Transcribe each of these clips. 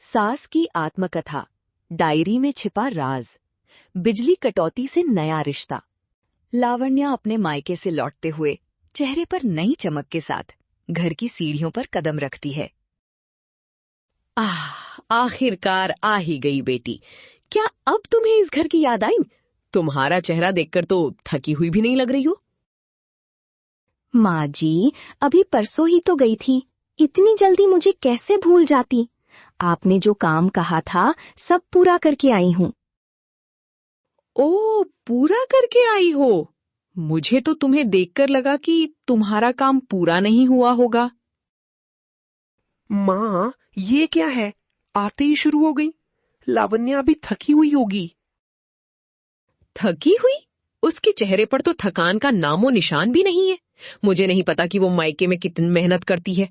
सास की आत्मकथा, डायरी में छिपा राज, बिजली कटौती से नया रिश्ता। लावण्या अपने मायके से लौटते हुए चेहरे पर नई चमक के साथ घर की सीढ़ियों पर कदम रखती है। आखिरकार आ ही गई बेटी। क्या अब तुम्हें इस घर की याद आई? तुम्हारा चेहरा देखकर तो थकी हुई भी नहीं लग रही हो। माँ जी, अभी परसों ही तो गई थी, इतनी जल्दी मुझे कैसे भूल जाती। आपने जो काम कहा था सब पूरा करके आई हूँ। ओ, पूरा करके आई हो? मुझे तो तुम्हें देखकर लगा कि तुम्हारा काम पूरा नहीं हुआ होगा। माँ, ये क्या है? आते ही शुरू हो गई। लावण्या अभी थकी हुई होगी। थकी हुई? उसके चेहरे पर तो थकान का नामो निशान भी नहीं है। मुझे नहीं पता कि वो मायके में कितनी मेहनत करती है।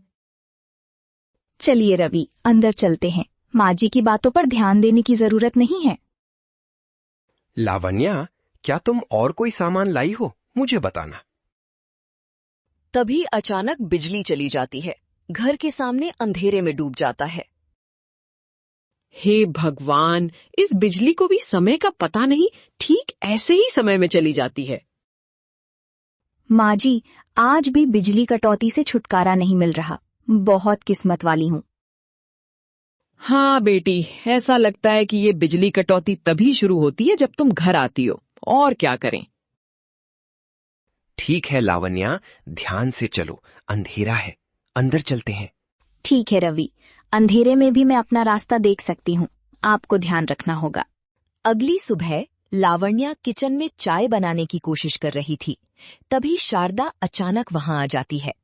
चलिए रवि, अंदर चलते हैं। माँ जी की बातों पर ध्यान देने की जरूरत नहीं है। लावण्या, क्या तुम और कोई सामान लाई हो? मुझे बताना। तभी अचानक बिजली चली जाती है। घर के सामने अंधेरे में डूब जाता है। हे भगवान, इस बिजली को भी समय का पता नहीं, ठीक ऐसे ही समय में चली जाती है। माँ जी, आज भी बिजली कटौती से छुटकारा नहीं मिल रहा। बहुत किस्मत वाली हूँ। हाँ बेटी, ऐसा लगता है कि ये बिजली कटौती तभी शुरू होती है जब तुम घर आती हो। और क्या करें। ठीक है लावण्या, ध्यान से चलो, अंधेरा है। अंदर चलते हैं। ठीक है रवि, अंधेरे में भी मैं अपना रास्ता देख सकती हूँ। आपको ध्यान रखना होगा। अगली सुबह लावण्या किचन में चाय बनाने की कोशिश कर रही थी। तभी शारदा अचानक वहां आ जाती है।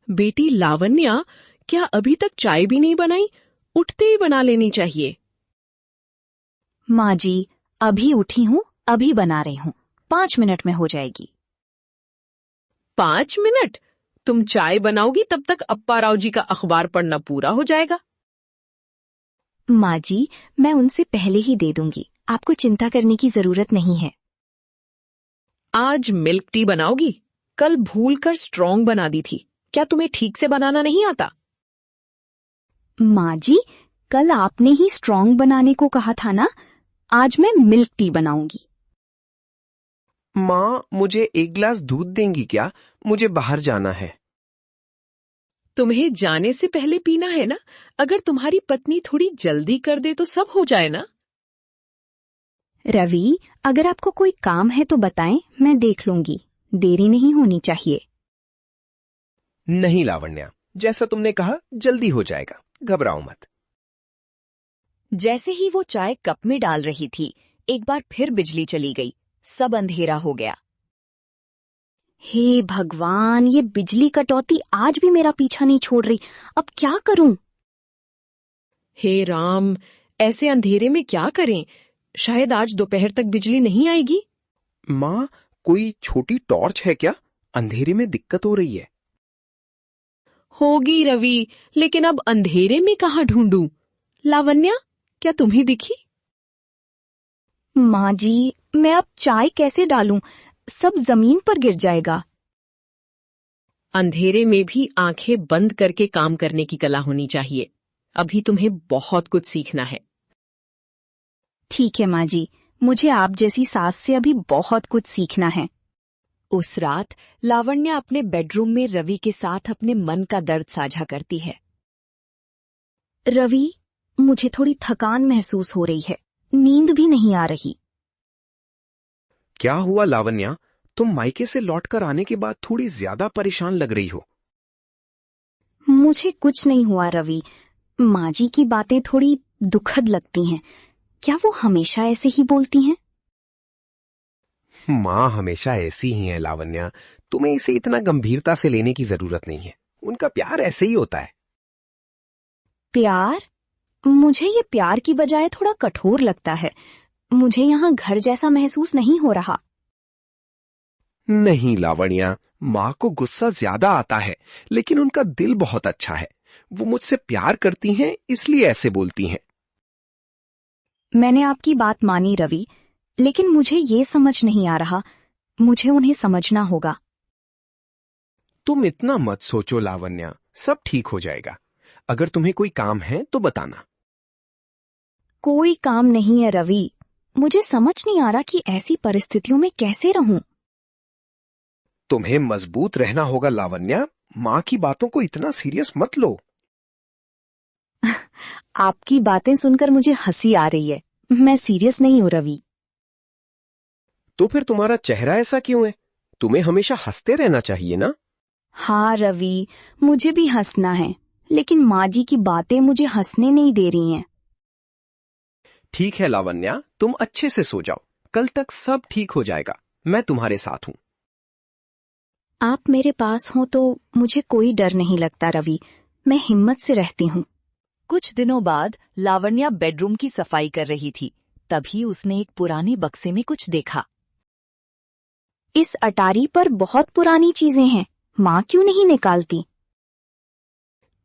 बेटी लावण्या, क्या अभी तक चाय भी नहीं बनाई? उठते ही बना लेनी चाहिए। माँ जी, अभी उठी हूँ, अभी बना रही हूँ। 5 मिनट में हो जाएगी। 5 मिनट? तुम चाय बनाओगी तब तक अप्पा राव जी का अखबार पढ़ना पूरा हो जाएगा। माँ जी, मैं उनसे पहले ही दे दूंगी। आपको चिंता करने की जरूरत नहीं है। आज मिल्क टी बनाओगी? कल भूलकर स्ट्रॉन्ग बना दी थी। क्या तुम्हें ठीक से बनाना नहीं आता? माँ जी, कल आपने ही स्ट्रॉन्ग बनाने को कहा था ना। आज मैं मिल्क टी बनाऊंगी। माँ, मुझे 1 गिलास दूध देंगी क्या? मुझे बाहर जाना है। तुम्हें जाने से पहले पीना है ना? अगर तुम्हारी पत्नी थोड़ी जल्दी कर दे तो सब हो जाए ना। रवि, अगर आपको कोई काम है तो बताएं, मैं देख लूंगी। देरी नहीं होनी चाहिए। नहीं लावण्या, जैसा तुमने कहा जल्दी हो जाएगा, घबराओ मत। जैसे ही वो चाय कप में डाल रही थी, एक बार फिर बिजली चली गई। सब अंधेरा हो गया। हे भगवान, ये बिजली कटौती आज भी मेरा पीछा नहीं छोड़ रही। अब क्या करूं? हे राम, ऐसे अंधेरे में क्या करें? शायद आज दोपहर तक बिजली नहीं आएगी। माँ, कोई छोटी टॉर्च है क्या? अंधेरे में दिक्कत हो रही है। होगी रवि, लेकिन अब अंधेरे में कहाँ ढूंढूं? लावण्या, क्या तुम्हें दिखी? माँ जी, मैं अब चाय कैसे डालूं? सब जमीन पर गिर जाएगा। अंधेरे में भी आंखें बंद करके काम करने की कला होनी चाहिए। अभी तुम्हें बहुत कुछ सीखना है। ठीक है माँ जी, मुझे आप जैसी सास से अभी बहुत कुछ सीखना है। उस रात लावण्या अपने बेडरूम में रवि के साथ अपने मन का दर्द साझा करती है। रवि, मुझे थोड़ी थकान महसूस हो रही है। नींद भी नहीं आ रही। क्या हुआ लावण्या? तुम मायके से लौटकर आने के बाद थोड़ी ज्यादा परेशान लग रही हो। मुझे कुछ नहीं हुआ रवि। माँ जी की बातें थोड़ी दुखद लगती हैं। क्या वो हमेशा ऐसे ही बोलती हैं? माँ हमेशा ऐसी ही है लावण्या, तुम्हें इसे इतना गंभीरता से लेने की जरूरत नहीं है। उनका प्यार ऐसे ही होता है। प्यार? मुझे ये प्यार की बजाय थोड़ा कठोर लगता है। मुझे यहाँ घर जैसा महसूस नहीं हो रहा। नहीं लावण्या, माँ को गुस्सा ज्यादा आता है, लेकिन उनका दिल बहुत अच्छा है। वो मुझसे प्यार करती हैं, इसलिए ऐसे बोलती हैं। मैंने आपकी बात मानी रवि, लेकिन मुझे ये समझ नहीं आ रहा। मुझे उन्हें समझना होगा। तुम इतना मत सोचो लावण्या, सब ठीक हो जाएगा। अगर तुम्हें कोई काम है तो बताना। कोई काम नहीं है रवि। मुझे समझ नहीं आ रहा कि ऐसी परिस्थितियों में कैसे रहूं। तुम्हें मजबूत रहना होगा लावण्या। माँ की बातों को इतना सीरियस मत लो। आपकी बातें सुनकर मुझे हंसी आ रही है। मैं सीरियस नहीं हूं रवि। तो फिर तुम्हारा चेहरा ऐसा क्यों है? तुम्हें हमेशा हंसते रहना चाहिए ना। हाँ रवि, मुझे भी हंसना है, लेकिन माँ जी की बातें मुझे हंसने नहीं दे रही हैं। ठीक है लावण्या, तुम अच्छे से सो जाओ। कल तक सब ठीक हो जाएगा। मैं तुम्हारे साथ हूँ। आप मेरे पास हो तो मुझे कोई डर नहीं लगता रवि। मैं हिम्मत से रहती हूँ। कुछ दिनों बाद लावण्या बेडरूम की सफाई कर रही थी। तभी उसने एक पुराने बक्से में कुछ देखा। इस अटारी पर बहुत पुरानी चीजें हैं। माँ क्यों नहीं निकालती?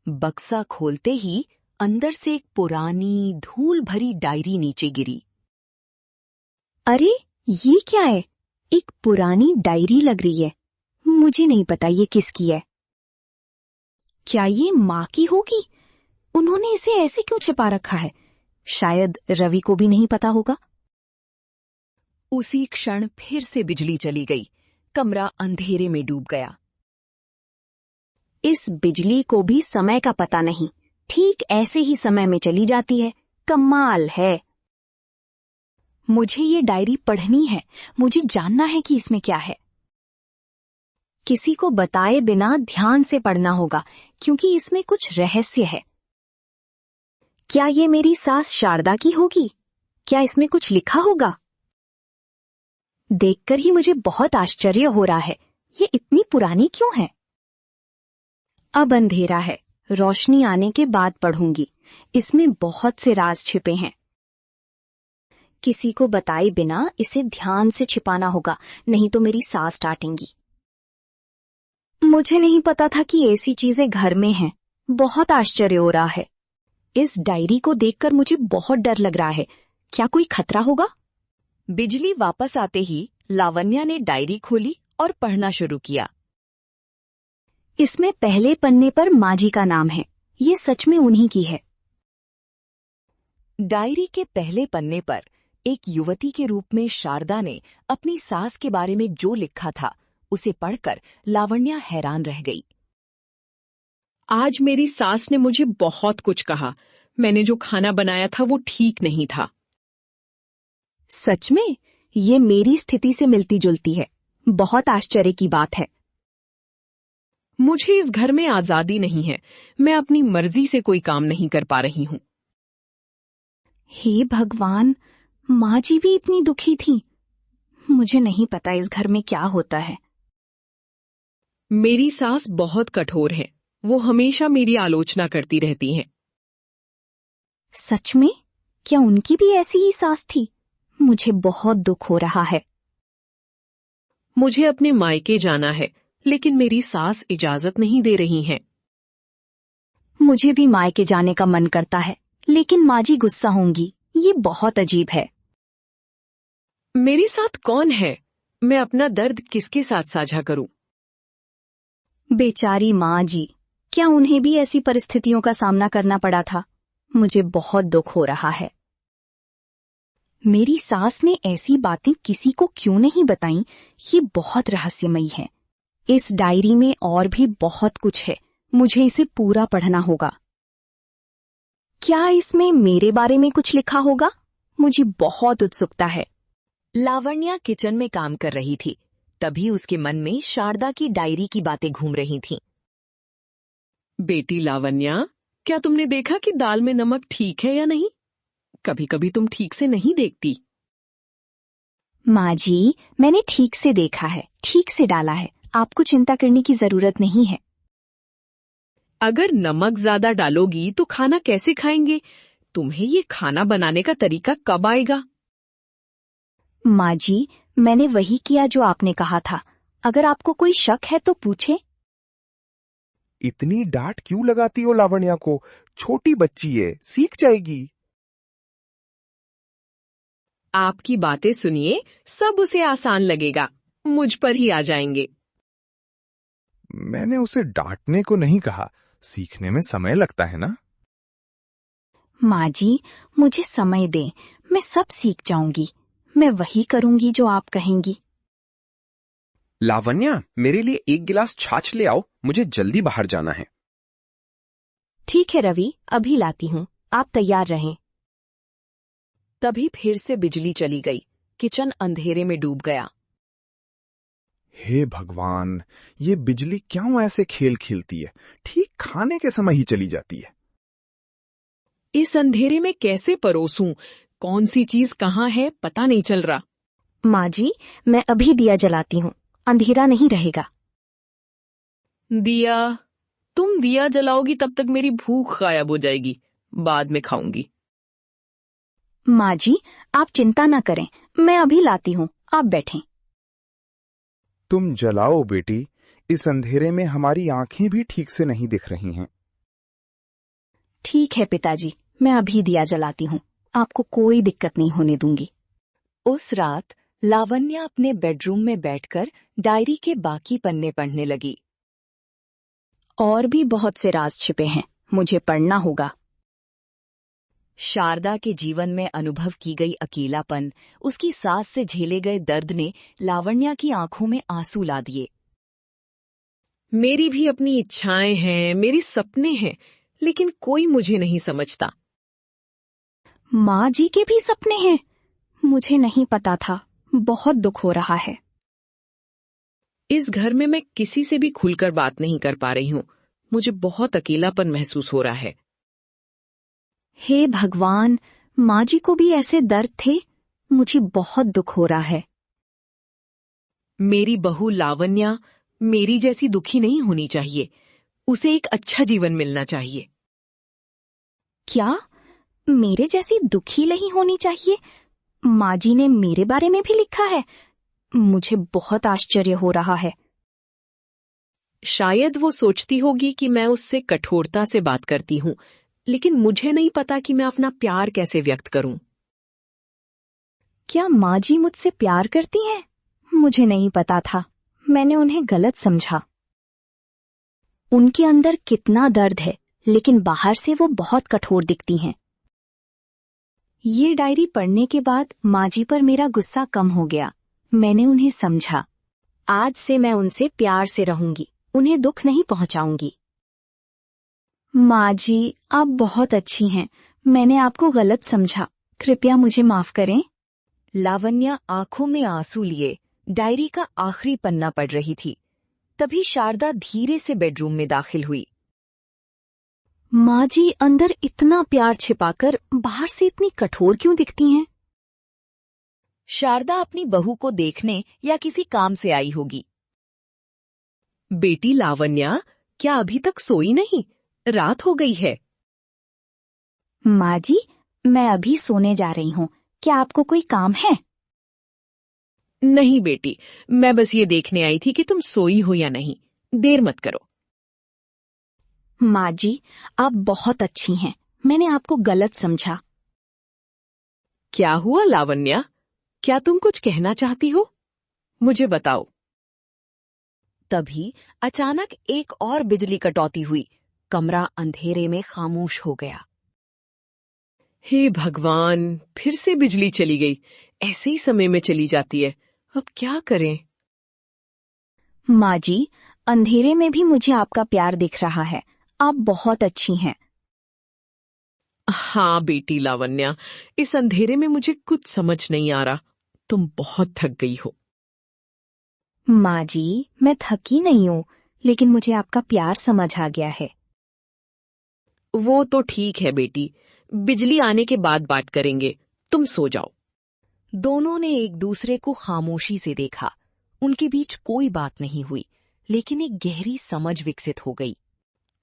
बक्सा खोलते ही अंदर से एक पुरानी धूल भरी डायरी नीचे गिरी। अरे ये क्या है? एक पुरानी डायरी लग रही है। मुझे नहीं पता ये किसकी है। क्या ये माँ की होगी? उन्होंने इसे ऐसे क्यों छिपा रखा है? शायद रवि को भी नहीं पता होगा। उसी क्षण फिर से बिजली चली गई। कमरा अंधेरे में डूब गया। इस बिजली को भी समय का पता नहीं, ठीक ऐसे ही समय में चली जाती है। कमाल है। मुझे ये डायरी पढ़नी है। मुझे जानना है कि इसमें क्या है। किसी को बताए बिना ध्यान से पढ़ना होगा, क्योंकि इसमें कुछ रहस्य है। क्या ये मेरी सास शारदा की होगी? क्या इसमें कुछ लिखा होगा? देखकर ही मुझे बहुत आश्चर्य हो रहा है। ये इतनी पुरानी क्यों है? अब अंधेरा है। रोशनी आने के बाद पढ़ूंगी। इसमें बहुत से राज छिपे हैं। किसी को बताए बिना इसे ध्यान से छिपाना होगा, नहीं तो मेरी सास डांटेंगी। मुझे नहीं पता था कि ऐसी चीजें घर में हैं। बहुत आश्चर्य हो रहा है। इस डायरी को देखकर मुझे बहुत डर लग रहा है। क्या कोई खतरा होगा? बिजली वापस आते ही लावण्या ने डायरी खोली और पढ़ना शुरू किया। इसमें पहले पन्ने पर माँ जी का नाम है। ये सच में उन्हीं की है। डायरी के पहले पन्ने पर एक युवती के रूप में शारदा ने अपनी सास के बारे में जो लिखा था, उसे पढ़कर लावण्या हैरान रह गई। आज मेरी सास ने मुझे बहुत कुछ कहा। मैंने जो खाना बनाया था वो ठीक नहीं था। सच में? ये मेरी स्थिति से मिलती जुलती है। बहुत आश्चर्य की बात है। मुझे इस घर में आजादी नहीं है। मैं अपनी मर्जी से कोई काम नहीं कर पा रही हूँ। हे भगवान, माँ जी भी इतनी दुखी थी। मुझे नहीं पता इस घर में क्या होता है। मेरी सास बहुत कठोर है। वो हमेशा मेरी आलोचना करती रहती हैं। सच में? क्या उनकी भी ऐसी ही सास थी? मुझे बहुत दुख हो रहा है। मुझे अपने मायके जाना है, लेकिन मेरी सास इजाजत नहीं दे रही हैं। मुझे भी मायके जाने का मन करता है, लेकिन माँ जी गुस्सा होंगी। ये बहुत अजीब है। मेरे साथ कौन है? मैं अपना दर्द किसके साथ साझा करूं? बेचारी माँ जी, क्या उन्हें भी ऐसी परिस्थितियों का सामना करना पड़ा था? मुझे बहुत दुख हो रहा है। मेरी सास ने ऐसी बातें किसी को क्यों नहीं बताई? ये बहुत रहस्यमयी है। इस डायरी में और भी बहुत कुछ है। मुझे इसे पूरा पढ़ना होगा। क्या इसमें मेरे बारे में कुछ लिखा होगा? मुझे बहुत उत्सुकता है। लावण्या किचन में काम कर रही थी। तभी उसके मन में शारदा की डायरी की बातें घूम रही थीं। बेटी लावण्या, क्या तुमने देखा कि दाल में नमक ठीक है या नहीं? कभी कभी तुम ठीक से नहीं देखती। माँ जी, मैंने ठीक से देखा है, ठीक से डाला है। आपको चिंता करने की जरूरत नहीं है। अगर नमक ज्यादा डालोगी तो खाना कैसे खाएंगे? तुम्हें ये खाना बनाने का तरीका कब आएगा? माँ जी, मैंने वही किया जो आपने कहा था। अगर आपको कोई शक है तो पूछे। इतनी डांट क्यों लगाती हो लावण्या को? छोटी बच्ची है, सीख जाएगी। आपकी बातें सुनिए, सब उसे आसान लगेगा। मुझ पर ही आ जाएंगे। मैंने उसे डांटने को नहीं कहा, सीखने में समय लगता है ना। माँ जी, मुझे समय दें, मैं सब सीख जाऊंगी। मैं वही करूंगी जो आप कहेंगी। लावण्या, मेरे लिए एक गिलास छाछ ले आओ, मुझे जल्दी बाहर जाना है। ठीक है रवि, अभी लाती हूँ, आप तैयार रहें। तभी फिर से बिजली चली गई। किचन अंधेरे में डूब गया। हे भगवान, ये बिजली क्यों ऐसे खेल खेलती है? ठीक खाने के समय ही चली जाती है। इस अंधेरे में कैसे परोसूं? कौन सी चीज कहाँ है पता नहीं चल रहा। माँ जी, मैं अभी दिया जलाती हूँ, अंधेरा नहीं रहेगा। दिया? तुम दिया जलाओगी तब तक मेरी भूख गायब हो जाएगी, बाद में खाऊंगी। माँ जी, आप चिंता न करें, मैं अभी लाती हूँ, आप बैठें। तुम जलाओ बेटी, इस अंधेरे में हमारी आंखें भी ठीक से नहीं दिख रही हैं। ठीक है पिताजी, मैं अभी दिया जलाती हूँ, आपको कोई दिक्कत नहीं होने दूंगी। उस रात लावण्या अपने बेडरूम में बैठकर डायरी के बाकी पन्ने पढ़ने लगी। और भी बहुत से राज छिपे हैं, मुझे पढ़ना होगा। शारदा के जीवन में अनुभव की गई अकेलापन, उसकी सास से झेले गए दर्द ने लावण्या की आंखों में आंसू ला दिए। मेरी भी अपनी इच्छाएं हैं, मेरे सपने हैं, लेकिन कोई मुझे नहीं समझता। माँ जी के भी सपने हैं? मुझे नहीं पता था, बहुत दुख हो रहा है। इस घर में मैं किसी से भी खुलकर बात नहीं कर पा रही हूँ। मुझे बहुत अकेलापन महसूस हो रहा है। हे भगवान, माँ जी को भी ऐसे दर्द थे? मुझे बहुत दुख हो रहा है। मेरी बहू लावण्या मेरी जैसी दुखी नहीं होनी चाहिए। उसे एक अच्छा जीवन मिलना चाहिए। क्या मेरे जैसी दुखी नहीं होनी चाहिए? माँ जी ने मेरे बारे में भी लिखा है। मुझे बहुत आश्चर्य हो रहा है। शायद वो सोचती होगी कि मैं उससे कठोरता से बात करती हूँ, लेकिन मुझे नहीं पता कि मैं अपना प्यार कैसे व्यक्त करूं। क्या माँ जी मुझसे प्यार करती हैं? मुझे नहीं पता था, मैंने उन्हें गलत समझा। उनके अंदर कितना दर्द है, लेकिन बाहर से वो बहुत कठोर दिखती हैं। ये डायरी पढ़ने के बाद माँ जी पर मेरा गुस्सा कम हो गया। मैंने उन्हें समझा। आज से मैं उनसे प्यार से रहूंगी, उन्हें दुख नहीं पहुंचाऊंगी। माँ जी, आप बहुत अच्छी हैं। मैंने आपको गलत समझा, कृपया मुझे माफ करें। लावण्या आंखों में आंसू लिए डायरी का आखिरी पन्ना पढ़ रही थी। तभी शारदा धीरे से बेडरूम में दाखिल हुई। माँ जी अंदर इतना प्यार छिपाकर बाहर से इतनी कठोर क्यों दिखती हैं? शारदा अपनी बहू को देखने या किसी काम से आई होगी। बेटी लावण्या, क्या अभी तक सोई नहीं? रात हो गई है। माँ जी, मैं अभी सोने जा रही हूँ, क्या आपको कोई काम है? नहीं बेटी, मैं बस ये देखने आई थी कि तुम सोई हो या नहीं। देर मत करो। माँ जी, आप बहुत अच्छी हैं, मैंने आपको गलत समझा। क्या हुआ लावण्या? क्या तुम कुछ कहना चाहती हो? मुझे बताओ। तभी अचानक एक और बिजली कटौती हुई। कमरा अंधेरे में खामोश हो गया। हे भगवान, फिर से बिजली चली गई। ऐसे ही समय में चली जाती है। अब क्या करें? माँ जी, अंधेरे में भी मुझे आपका प्यार दिख रहा है। आप बहुत अच्छी हैं। हाँ बेटी लावण्या, इस अंधेरे में मुझे कुछ समझ नहीं आ रहा। तुम बहुत थक गई हो। माँ जी, मैं थकी नहीं हूँ, लेकिन मुझे आपका प्यार समझ आ गया है। वो तो ठीक है बेटी, बिजली आने के बाद बात करेंगे। तुम सो जाओ। दोनों ने एक दूसरे को खामोशी से देखा। उनके बीच कोई बात नहीं हुई, लेकिन एक गहरी समझ विकसित हो गई।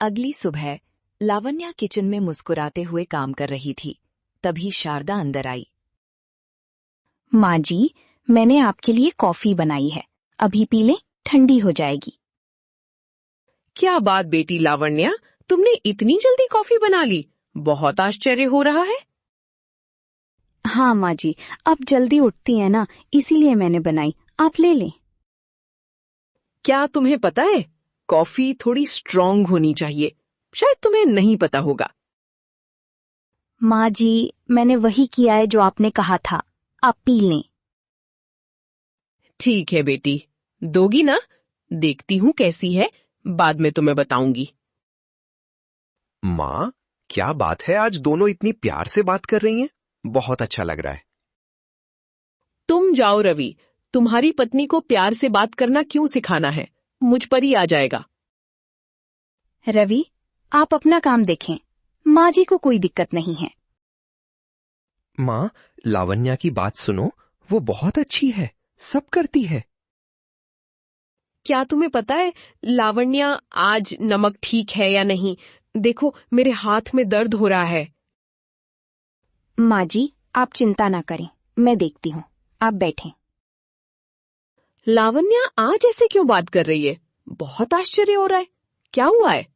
अगली सुबह लावण्या किचन में मुस्कुराते हुए काम कर रही थी। तभी शारदा अंदर आई। माँ जी, मैंने आपके लिए कॉफी बनाई है, अभी पी लें, ठंडी हो जाएगी। क्या बात बेटी लावण्या, तुमने इतनी जल्दी कॉफी बना ली? बहुत आश्चर्य हो रहा है। हाँ माँ जी, आप जल्दी उठती हैं ना, इसीलिए मैंने बनाई, आप ले लें। क्या तुम्हें पता है, कॉफी थोड़ी स्ट्रॉन्ग होनी चाहिए। शायद तुम्हें नहीं पता होगा। माँ जी, मैंने वही किया है जो आपने कहा था। आप पी लें। ठीक है बेटी, दोगी ना? देखती हूँ कैसी है, बाद में तुम्हें बताऊंगी। माँ, क्या बात है, आज दोनों इतनी प्यार से बात कर रही हैं? बहुत अच्छा लग रहा है। तुम जाओ रवि, तुम्हारी पत्नी को प्यार से बात करना क्यों सिखाना है? मुझ पर ही आ जाएगा। रवि, आप अपना काम देखें। माँ जी को कोई दिक्कत नहीं है। माँ, लावण्या की बात सुनो, वो बहुत अच्छी है, सब करती है। क्या तुम्हें पता है लावण्या आज नमक ठीक है या नहीं? देखो मेरे हाथ में दर्द हो रहा है। माँ जी, आप चिंता ना करें, मैं देखती हूँ। आप बैठें। लावण्या आज ऐसे क्यों बात कर रही है? बहुत आश्चर्य हो रहा है। क्या हुआ है?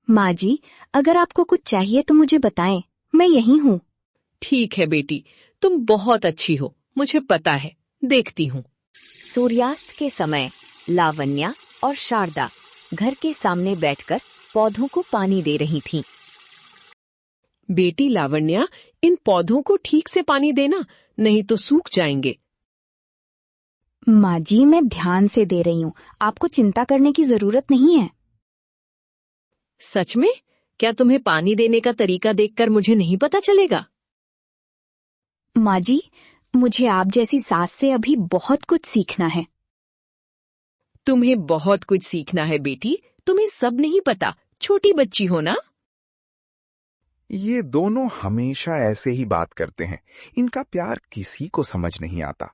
माँ जी, अगर आपको कुछ चाहिए तो मुझे बताएं, मैं यहीं हूँ। ठीक है बेटी, तुम बहुत अच्छी हो, मुझे पता है, देखती हूँ। सूर्यास्त के समय लावण्या और शारदा घर के सामने बैठकर पौधों को पानी दे रही थीं। बेटी लावण्या, इन पौधों को ठीक से पानी देना, नहीं तो सूख जाएंगे। माँ जी, मैं ध्यान से दे रही हूँ, आपको चिंता करने की जरूरत नहीं है। सच में? क्या तुम्हें पानी देने का तरीका देखकर मुझे नहीं पता चलेगा? माँ जी, मुझे आप जैसी सास से अभी बहुत कुछ सीखना है। तुम्हें बहुत कुछ सीखना है बेटी, तुम्हें सब नहीं पता, छोटी बच्ची हो ना। ये दोनों हमेशा ऐसे ही बात करते हैं। इनका प्यार किसी को समझ नहीं आता।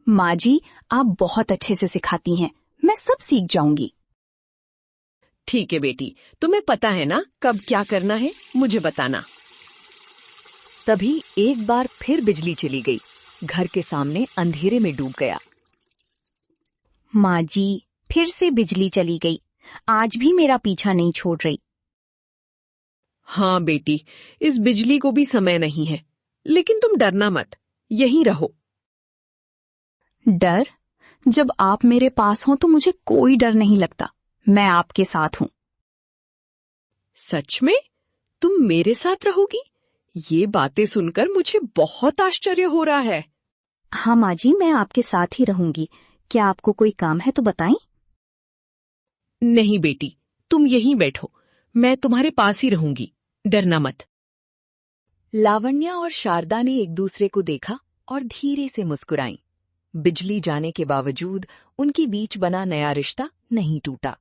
माँ जी, आप बहुत अच्छे से सिखाती हैं, मैं सब सीख जाऊंगी। ठीक है बेटी, तुम्हें पता है ना कब क्या करना है, मुझे बताना। तभी एक बार फिर बिजली चली गई। घर के सामने अंधेरे में डूब गया। माँ जी, फिर से बिजली चली गई। आज भी मेरा पीछा नहीं छोड़ रही। हाँ बेटी, इस बिजली को भी समय नहीं है, लेकिन तुम डरना मत, यहीं रहो। डर? जब आप मेरे पास हो तो मुझे कोई डर नहीं लगता। मैं आपके साथ हूँ। सच में? तुम मेरे साथ रहोगी? ये बातें सुनकर मुझे बहुत आश्चर्य हो रहा है। हाँ माँ जी, मैं आपके साथ ही रहूंगी। क्या आपको कोई काम है तो बताएं? नहीं बेटी, तुम यहीं बैठो, मैं तुम्हारे पास ही रहूंगी, डरना मत। लावण्या और शारदा ने एक दूसरे को देखा और धीरे से मुस्कुराईं। बिजली जाने के बावजूद उनके बीच बना नया रिश्ता नहीं टूटा।